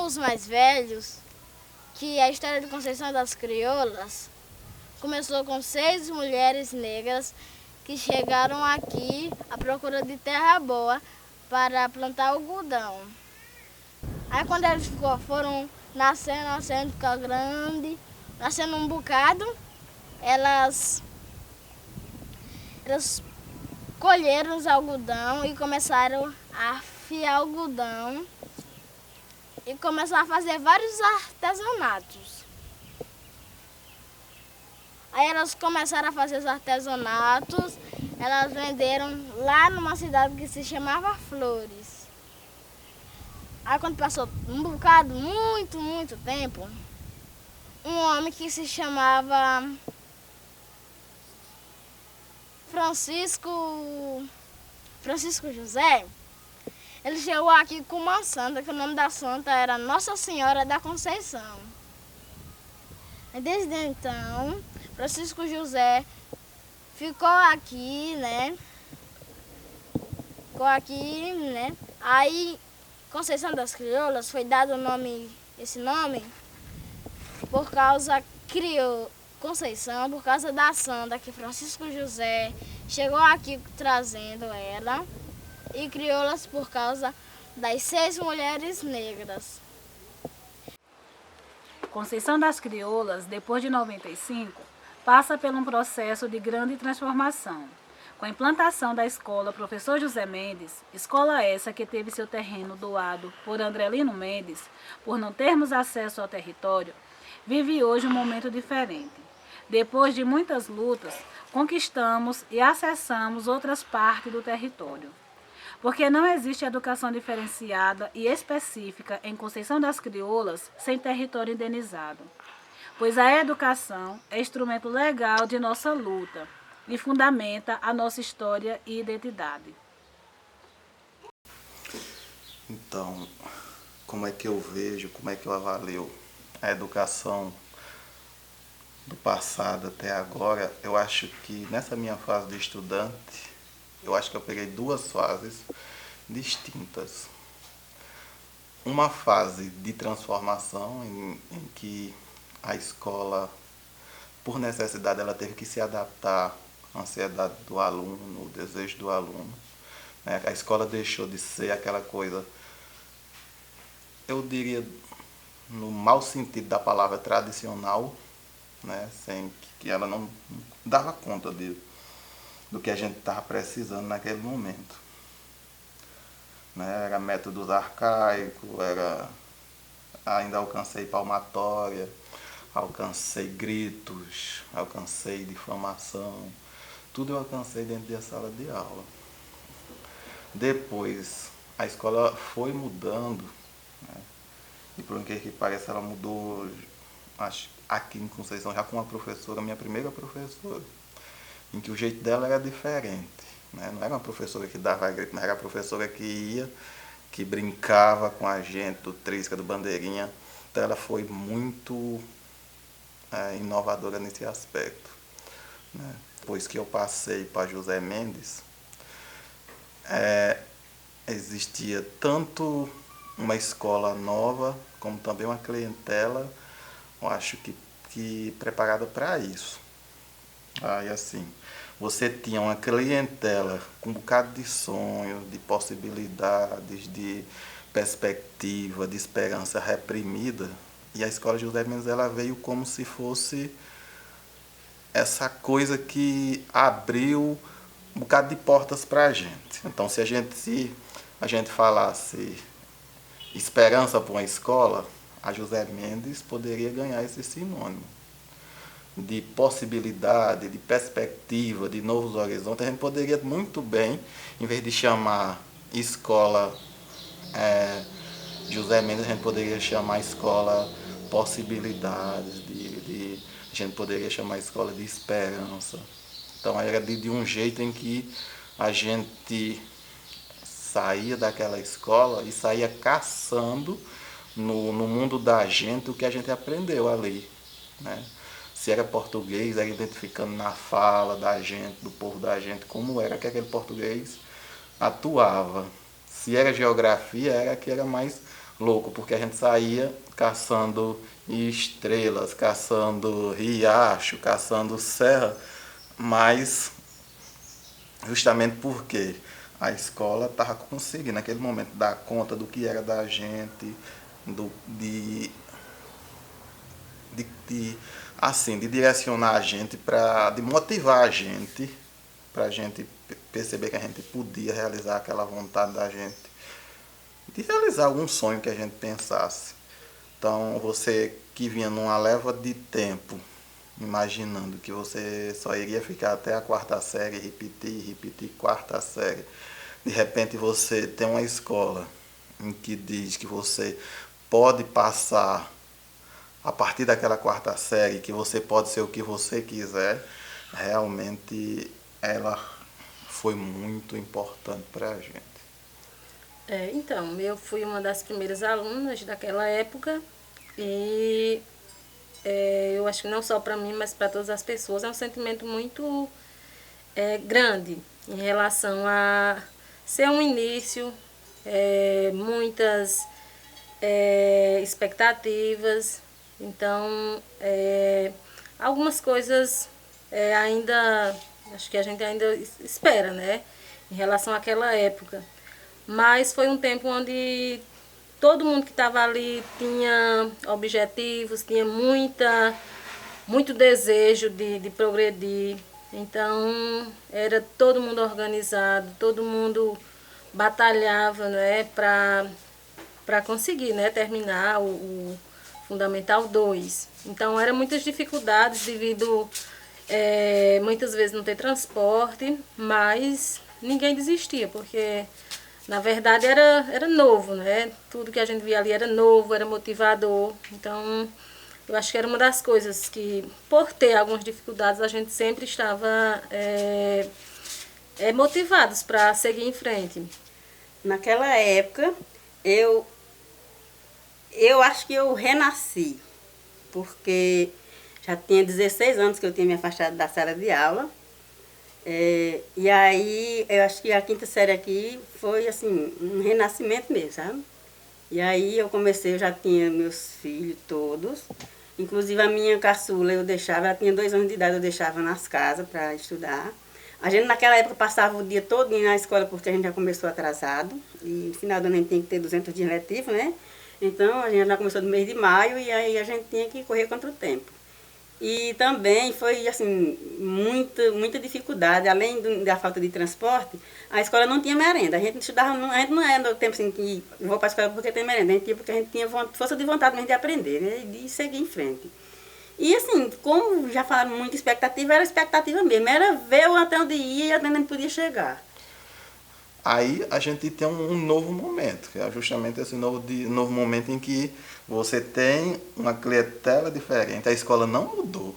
os mais velhos que a história de Conceição das Crioulas começou com 6 mulheres negras que chegaram aqui à procura de terra boa para plantar algodão. Aí quando eles foram nascendo, ficar grande, nascendo um bocado, elas colheram os algodão e começaram a afiar algodão e começaram a fazer vários artesanatos. Aí elas começaram a fazer os artesanatos, elas venderam lá numa cidade que se chamava Flores. Aí quando passou um bocado, muito tempo, um homem que se chamava Francisco José, ele chegou aqui com uma santa, que o nome da santa era Nossa Senhora da Conceição. E desde então, Francisco José ficou aqui, né? Aí, Conceição das Crioulas foi dado esse nome por causa Conceição, por causa da santa que Francisco José chegou aqui trazendo ela, e Crioulas por causa das 6 mulheres negras. Conceição das Crioulas, depois de 95, passa por um processo de grande transformação. Com a implantação da escola Professor José Mendes, escola essa que teve seu terreno doado por Andrelino Mendes, por não termos acesso ao território, vive hoje um momento diferente. Depois de muitas lutas, conquistamos e acessamos outras partes do território. Porque não existe educação diferenciada e específica em Conceição das Crioulas sem território indenizado. Pois a educação é instrumento legal de nossa luta e fundamenta a nossa história e identidade. Então, como é que eu vejo, como é que eu avalio a educação do passado até agora? Eu acho que nessa minha fase de estudante, eu acho que eu peguei 2 fases distintas. Uma fase de transformação em que a escola, por necessidade, ela teve que se adaptar à ansiedade do aluno, o desejo do aluno. A escola deixou de ser aquela coisa, eu diria, no mau sentido da palavra, tradicional, né? Sem que ela não dava conta do que a gente estava precisando naquele momento. Era métodos arcaicos, ainda alcancei palmatória, alcancei gritos, alcancei difamação, tudo eu alcancei dentro da sala de aula. Depois, a escola foi mudando, né? E por incrível que pareça, ela mudou, acho, aqui em Conceição, já com uma professora, minha primeira professora, em que o jeito dela era diferente. Não era uma professora que dava grito, mas era a professora que ia, que brincava com a gente, do Trisca, do Bandeirinha. Então ela foi muito inovadora nesse aspecto. Depois que eu passei para José Mendes, existia tanto uma escola nova, como também uma clientela, eu acho que preparada para isso. E assim, você tinha uma clientela com um bocado de sonhos, de possibilidades, de perspectiva, de esperança reprimida, e a escola José Mendes, ela veio como se fosse essa coisa que abriu um bocado de portas para a gente. Então, se a gente falasse esperança para uma escola, a José Mendes poderia ganhar esse sinônimo de possibilidade, de perspectiva, de novos horizontes. A gente poderia muito bem, em vez de chamar escola José Mendes, a gente poderia chamar escola possibilidades, a gente poderia chamar escola de esperança. Então era de um jeito em que a gente saía daquela escola e saía caçando no mundo da gente o que a gente aprendeu ali, né? Se era português, era identificando na fala da gente, do povo da gente, como era que aquele português atuava. Se era geografia, era que era mais louco, porque a gente saía caçando estrelas, caçando riacho, caçando serra, mas justamente porque a escola estava conseguindo naquele momento dar conta do que era da gente, do, assim, de direcionar a gente, de motivar a gente, para a gente perceber que a gente podia realizar aquela vontade da gente, de realizar algum sonho que a gente pensasse. Então, você que vinha numa leva de tempo, imaginando que você só iria ficar até a quarta série, repetir quarta série. De repente você tem uma escola em que diz que você pode passar a partir daquela quarta série, que você pode ser o que você quiser. Realmente ela foi muito importante para a gente. Então, eu fui uma das primeiras alunas daquela época e eu acho que não só para mim, mas para todas as pessoas, é um sentimento muito grande em relação a ser um início, muitas expectativas. Então, algumas coisas ainda, acho que a gente ainda espera, né, em relação àquela época. Mas foi um tempo onde todo mundo que estava ali tinha objetivos, tinha muito desejo de progredir. Então, era todo mundo organizado, todo mundo batalhava, né, para conseguir, né, terminar o Fundamental 2. Então, eram muitas dificuldades devido muitas vezes não ter transporte, mas ninguém desistia, porque na verdade era novo, né? Tudo que a gente via ali era novo, era motivador. Então, eu acho que era uma das coisas que, por ter algumas dificuldades, a gente sempre estava motivados para seguir em frente. Naquela época, eu acho que eu renasci, porque já tinha 16 anos que eu tinha me afastado da sala de aula. E aí, eu acho que a quinta série aqui foi, assim, um renascimento mesmo, sabe? E aí eu já tinha meus filhos todos, inclusive a minha caçula eu deixava, ela tinha 2 anos de idade, eu deixava nas casas para estudar. A gente naquela época passava o dia todo na escola porque a gente já começou atrasado, e no final do ano a gente tinha que ter 200 dias letivos, né? Então a gente já começou no mês de maio e aí a gente tinha que correr contra o tempo. E também foi assim, muita dificuldade, além da falta de transporte, a escola não tinha merenda. A gente estudava, a gente não era no tempo assim que vou para a escola porque tem merenda, a gente ia porque a gente tinha força de vontade mesmo de aprender, né, e de seguir em frente. E assim, como já falaram muita expectativa, era expectativa mesmo, era ver até onde ia e até onde podia chegar. Aí a gente tem um novo momento, que é justamente esse novo momento em que você tem uma clientela diferente. A escola não mudou.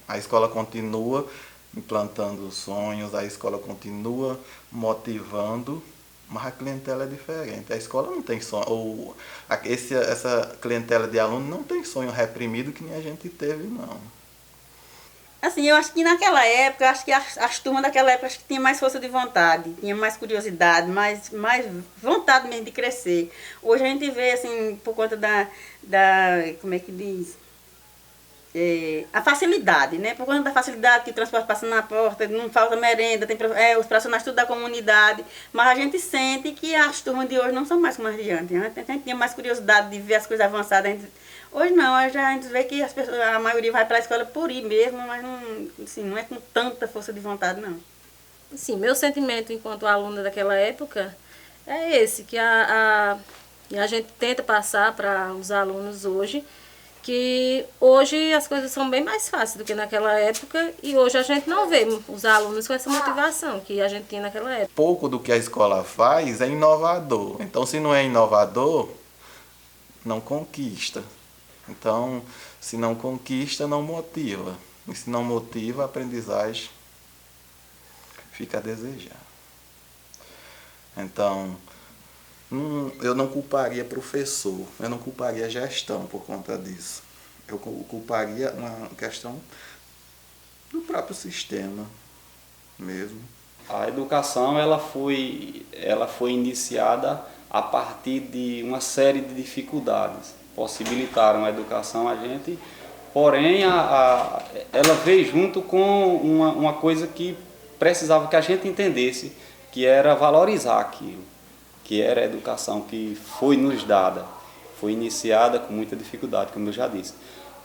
A escola continua implantando sonhos, a escola continua motivando, mas a clientela é diferente. A escola não tem sonho, essa clientela de aluno não tem sonho reprimido que nem a gente teve, não. Assim, eu acho que naquela época, acho que as turmas daquela época acho que tinha mais força de vontade, tinha mais curiosidade, mais vontade mesmo de crescer. Hoje a gente vê, assim, por conta como é que diz? A facilidade, né? Por conta da facilidade que o transporte passa na porta, não falta merenda, tem os profissionais tudo da comunidade, mas a gente sente que as turmas de hoje não são mais como as de antes, né? A gente tinha mais curiosidade de ver as coisas avançadas. Hoje não, hoje a gente vê que a maioria vai para a escola por ir mesmo, mas não, assim, não é com tanta força de vontade, não. Sim, meu sentimento enquanto aluna daquela época é esse, que a gente tenta passar para os alunos hoje, que hoje as coisas são bem mais fáceis do que naquela época e hoje a gente não vê os alunos com essa motivação que a gente tinha naquela época. Pouco do que a escola faz é inovador. Então, se não é inovador, não conquista. Então, se não conquista, não motiva. E se não motiva, a aprendizagem fica a desejar. Então, eu não culparia professor, eu não culparia gestão por conta disso. Eu culparia uma questão do próprio sistema mesmo. A educação ela foi iniciada a partir de uma série de dificuldades. Possibilitaram a educação a gente, porém ela veio junto com uma coisa que precisava que a gente entendesse, que era valorizar aquilo, que era a educação que foi nos dada, foi iniciada com muita dificuldade, como eu já disse.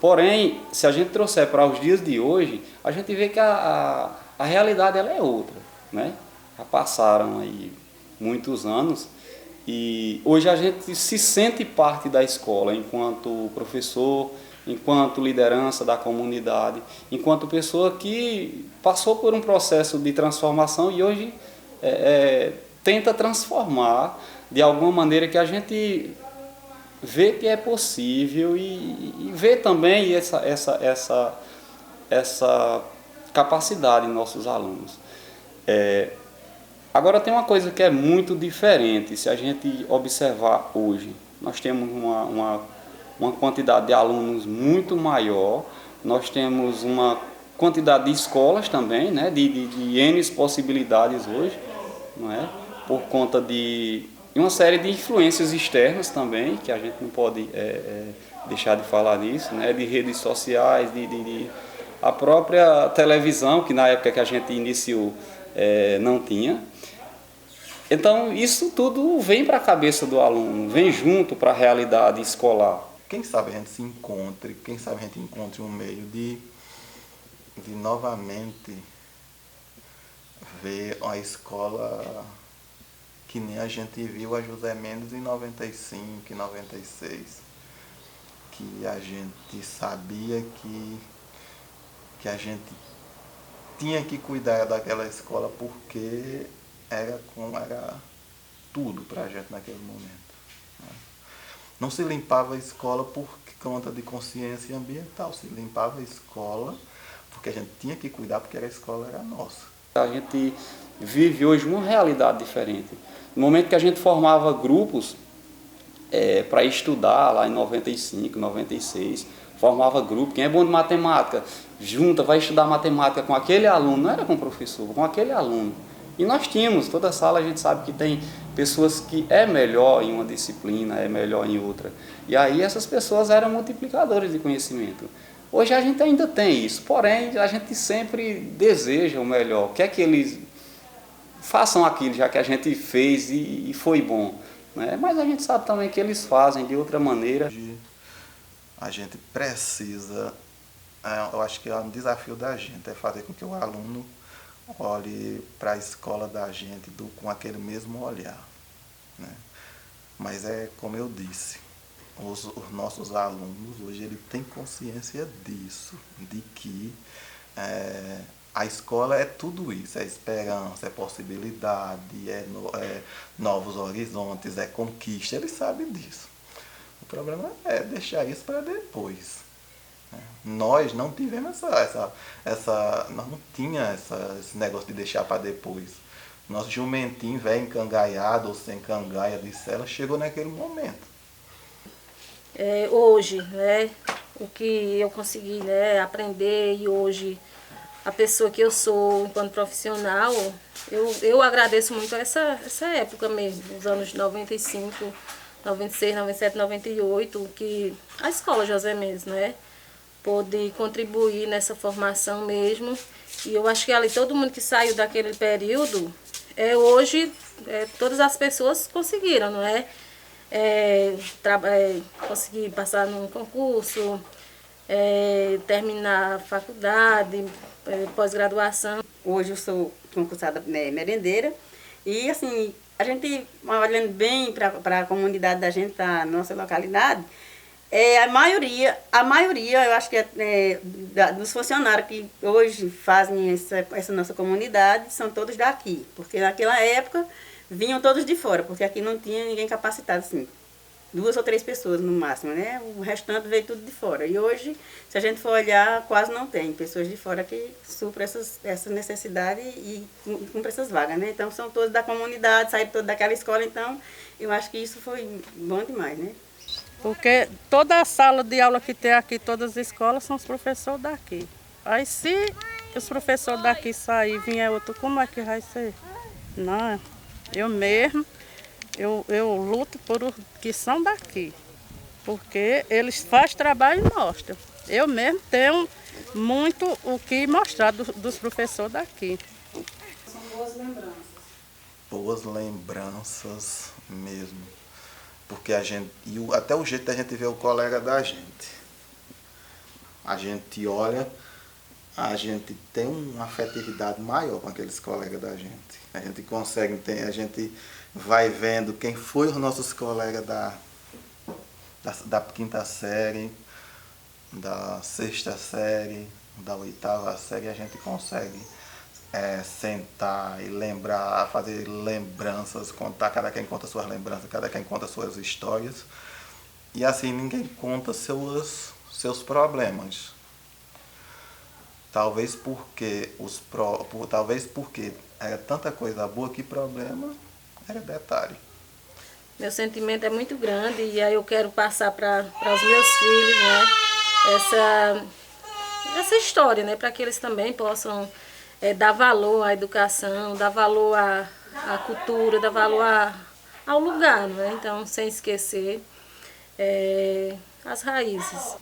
Porém, se a gente trouxer para os dias de hoje, a gente vê que a realidade ela é outra, né? Já passaram aí muitos anos e hoje a gente se sente parte da escola enquanto professor, enquanto liderança da comunidade, enquanto pessoa que passou por um processo de transformação e hoje tenta transformar de alguma maneira que a gente vê que é possível e vê também essa capacidade em nossos alunos. Agora tem uma coisa que é muito diferente, se a gente observar hoje, nós temos uma quantidade de alunos muito maior, nós temos uma quantidade de escolas também, né, de N possibilidades hoje, não é? Por conta de uma série de influências externas também, que a gente não pode deixar de falar nisso, né, de redes sociais, a própria televisão, que na época que a gente iniciou não tinha. Então isso tudo vem para a cabeça do aluno, vem junto para a realidade escolar. Quem sabe a gente se encontre, quem sabe a gente encontre um meio de novamente ver a escola que nem a gente viu a José Mendes em 95, em 96, que a gente sabia que a gente tinha que cuidar daquela escola porque era tudo para a gente naquele momento. Não se limpava a escola por conta de consciência ambiental, se limpava a escola porque a gente tinha que cuidar, porque a escola era nossa. A gente vive hoje uma realidade diferente. No momento que a gente formava grupos para estudar, lá em 95, 96, formava grupo, quem é bom de matemática, junta, vai estudar matemática com aquele aluno, não era com o professor, com aquele aluno. E nós tínhamos, toda sala a gente sabe que tem pessoas que é melhor em uma disciplina, é melhor em outra. E aí essas pessoas eram multiplicadores de conhecimento. Hoje a gente ainda tem isso, porém a gente sempre deseja o melhor, quer que eles façam aquilo já que a gente fez e foi bom, né? Mas a gente sabe também que eles fazem de outra maneira. A gente precisa, eu acho que é um desafio da gente, é fazer com que o aluno olhe para a escola da gente com aquele mesmo olhar, né? Mas é como eu disse, os nossos alunos hoje ele têm consciência disso, de que a escola é tudo isso, é esperança, é possibilidade, é novos horizontes, é conquista, eles sabem disso. O problema é deixar isso para depois. Nós não tivemos nós não tinha esse negócio de deixar para depois. Nosso jumentinho, velho, encangaiado ou sem cangaia de cela, chegou naquele momento. Hoje, né, o que eu consegui, né, aprender e hoje a pessoa que eu sou enquanto profissional, eu agradeço muito essa época mesmo, os anos 95, 96, 97, 98, que a escola José Mendes, né, pôde contribuir nessa formação mesmo. E eu acho que ali todo mundo que saiu daquele período, hoje todas as pessoas conseguiram, não é? Conseguir passar num concurso, terminar a faculdade, pós-graduação. Hoje eu sou concursada merendeira e assim, a gente olhando bem para a comunidade da gente, da nossa localidade, a maioria, eu acho que dos funcionários que hoje fazem essa nossa comunidade são todos daqui, porque naquela época vinham todos de fora, porque aqui não tinha ninguém capacitado assim. 2 ou 3 pessoas no máximo, né? O restante veio tudo de fora. E hoje, se a gente for olhar, quase não tem pessoas de fora que suprem essa necessidade e cumprem essas vagas, né? Então, são todos da comunidade, saíram todos daquela escola, então eu acho que isso foi bom demais, né? Porque toda a sala de aula que tem aqui, todas as escolas, são os professores daqui. Aí se Os professores daqui saírem, vier outro, como é que vai ser? Não, eu mesmo, eu luto por os que são daqui, porque eles fazem trabalho e mostram. Eu mesmo tenho muito o que mostrar dos professores daqui. São boas lembranças. Boas lembranças mesmo. Porque a gente, até o jeito da gente ver o colega da gente. A gente olha, a gente tem uma afetividade maior com aqueles colegas da gente. A gente consegue, a gente vai vendo quem foi os nossos colegas da quinta série, da sexta série, da oitava série, a gente consegue sentar e lembrar, fazer lembranças, contar, cada quem conta suas lembranças, cada quem conta suas histórias. E assim ninguém conta seus problemas. Talvez porque era tanta coisa boa que problema era detalhe. Meu sentimento é muito grande e aí eu quero passar para os meus filhos, né, essa história, né, para que eles também possam dar valor à educação, dar valor à cultura, dar valor ao lugar, né? Então, sem esquecer as raízes.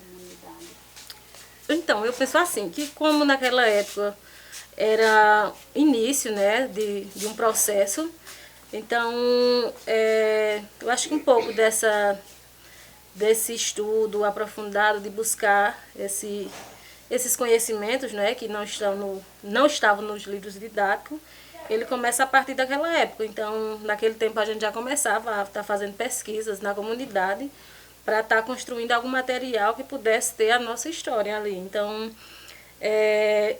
Então, eu penso assim, que como naquela época era início, né, de um processo, então eu acho que um pouco desse estudo aprofundado, de buscar esses conhecimentos, né, que não estavam nos livros didáticos, ele começa a partir daquela época. Então, naquele tempo a gente já começava a estar fazendo pesquisas na comunidade para estar construindo algum material que pudesse ter a nossa história ali. Então,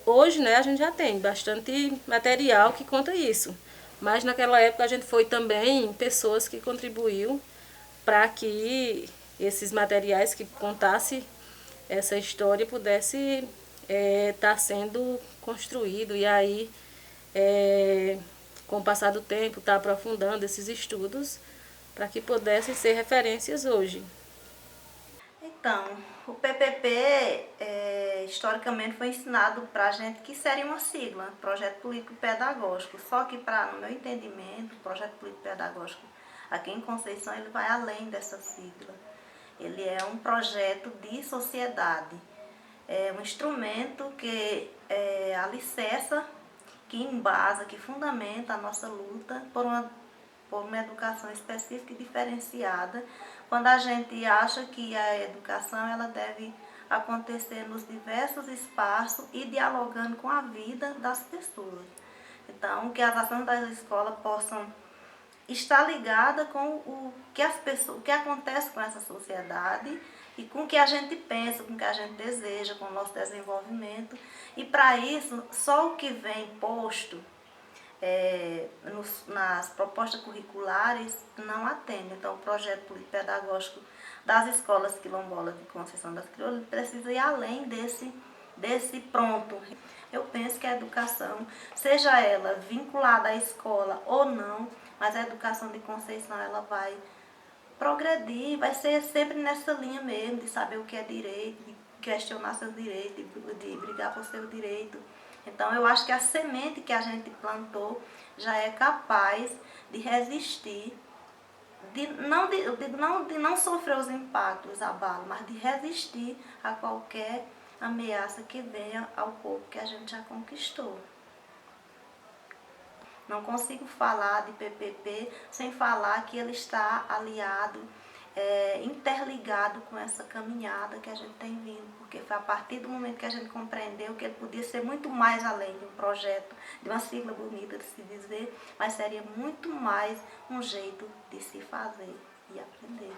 hoje, né, a gente já tem bastante material que conta isso. Mas naquela época a gente foi também pessoas que contribuiu para que esses materiais que contassem essa história pudesse estar sendo construído. E aí, com o passar do tempo, está aprofundando esses estudos para que pudessem ser referências hoje. Então, o PPP historicamente foi ensinado para a gente que seria uma sigla, Projeto Político Pedagógico. Só que, no meu entendimento, o Projeto Político Pedagógico aqui em Conceição ele vai além dessa sigla. Ele é um projeto de sociedade, é um instrumento que alicerça, que embasa, que fundamenta a nossa luta por uma educação específica e diferenciada, quando a gente acha que a educação ela deve acontecer nos diversos espaços e dialogando com a vida das pessoas. Então, que as ações das escolas possam estar ligadas com o que acontece com essa sociedade e com o que a gente pensa, com o que a gente deseja, com o nosso desenvolvimento. E para isso, só o que vem posto nas propostas curriculares não atende. Então, o projeto político pedagógico das escolas quilombolas de Conceição das Crioulas precisa ir além desse pronto. Eu penso que a educação, seja ela vinculada à escola ou não, mas a educação de Conceição ela vai progredir, vai ser sempre nessa linha mesmo, de saber o que é direito, de questionar seus direitos, de brigar por seu direito. Então, eu acho que a semente que a gente plantou já é capaz de resistir, de não sofrer os impactos, os abalos, mas de resistir a qualquer ameaça que venha ao povo que a gente já conquistou. Não consigo falar de PPP sem falar que ele está aliado, interligado com essa caminhada que a gente tem vindo, porque foi a partir do momento que a gente compreendeu que ele podia ser muito mais além de um projeto, de uma sigla bonita de se dizer, mas seria muito mais um jeito de se fazer e aprender.